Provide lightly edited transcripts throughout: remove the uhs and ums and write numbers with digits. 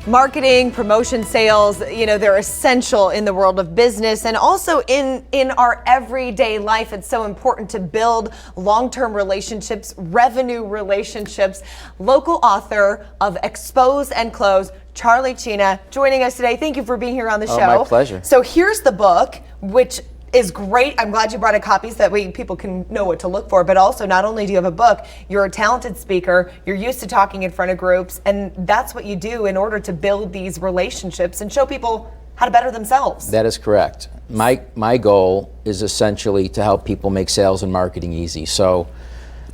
Marketing, promotion, sales, they're essential in the world of business and also in our everyday life. It's so important to build long-term relationships, revenue relationships. Local author of Expose and Close, Charlie Cina, joining us today. Thank you for being here on the show. My pleasure. So here's the book, which is great. I'm glad you brought a copy so that way people can know what to look for. But also, not only do you have a book, you're a talented speaker, you're used to talking in front of groups, and that's what you do in order to build these relationships and show people how to better themselves. That is correct. My goal is essentially to help people make sales and marketing easy. So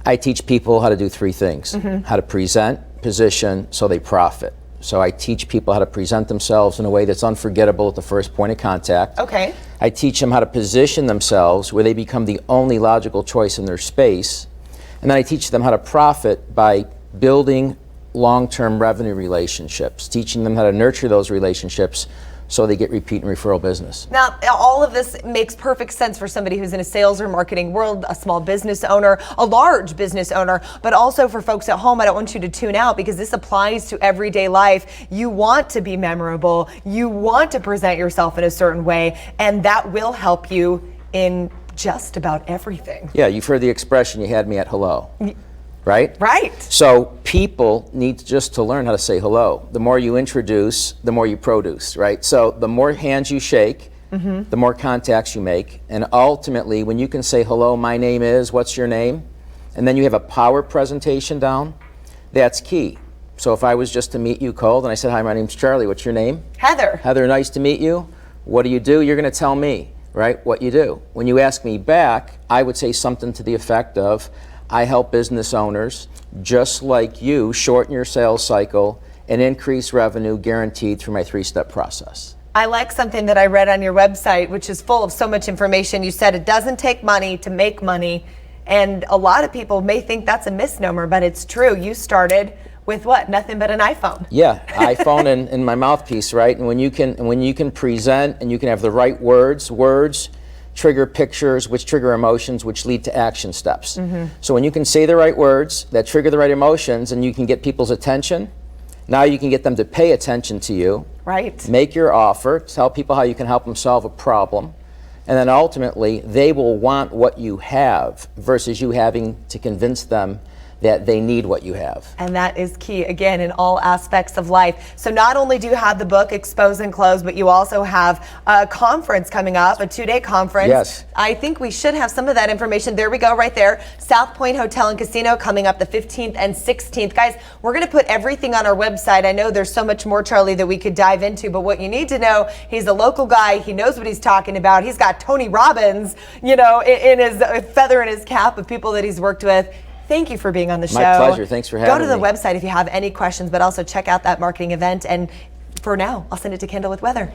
I teach people how to do three things. How to present, position, so they profit. So I teach people how to present themselves in a way that's unforgettable at the first point of contact. Okay. I teach them how to position themselves where they become the only logical choice in their space. And then I teach them how to profit by building long-term revenue relationships, teaching them how to nurture those relationships so they get repeat and referral business. Now, all of this makes perfect sense for somebody who's in a sales or marketing world, a small business owner, a large business owner, but also for folks at home. I don't want you to tune out because this applies to everyday life. You want to be memorable. You want to present yourself in a certain way, and that will help you in just about everything. Yeah, you've heard the expression, you had me at hello. Right? Right. So people need just to learn how to say hello. The more you introduce, the more you produce, right? So the more hands you shake, the more contacts you make. And ultimately, when you can say hello, my name is, what's your name? And then you have a power presentation down, that's key. So if I was just to meet you cold and I said, hi, my name's Charlie, what's your name? Heather. Heather, nice to meet you. What do? You're going to tell me, right, what you do. When you ask me back, I would say something to the effect of, I help business owners just like you shorten your sales cycle and increase revenue guaranteed through my three-step process. I like something that I read on your website, which is full of so much information. You said it doesn't take money to make money, and a lot of people may think that's a misnomer, but it's true. You started with what? Nothing but an iPhone. Yeah, iPhone and my mouthpiece, right? And when you can present and you can have the right words trigger pictures, which trigger emotions, which lead to action steps. So when you can say the right words that trigger the right emotions and you can get people's attention, now you can get them to pay attention to you. Right. Make your offer, tell people how you can help them solve a problem, and then ultimately they will want what you have versus you having to convince them that they need what you have. And that is key, again, in all aspects of life. So not only do you have the book, Expose and Close, but you also have a conference coming up, a 2-day conference. Yes. I think we should have some of that information. There we go, right there. South Point Hotel and Casino coming up the 15th and 16th. Guys, we're going to put everything on our website. I know there's so much more, Charlie, that we could dive into, but what you need to know, he's a local guy. He knows what he's talking about. He's got Tony Robbins, in his feather in his cap of people that he's worked with. Thank you for being on the show. My pleasure. Thanks for having me. Go to the website if you have any questions, but also check out that marketing event. And for now, I'll send it to Kendall with weather.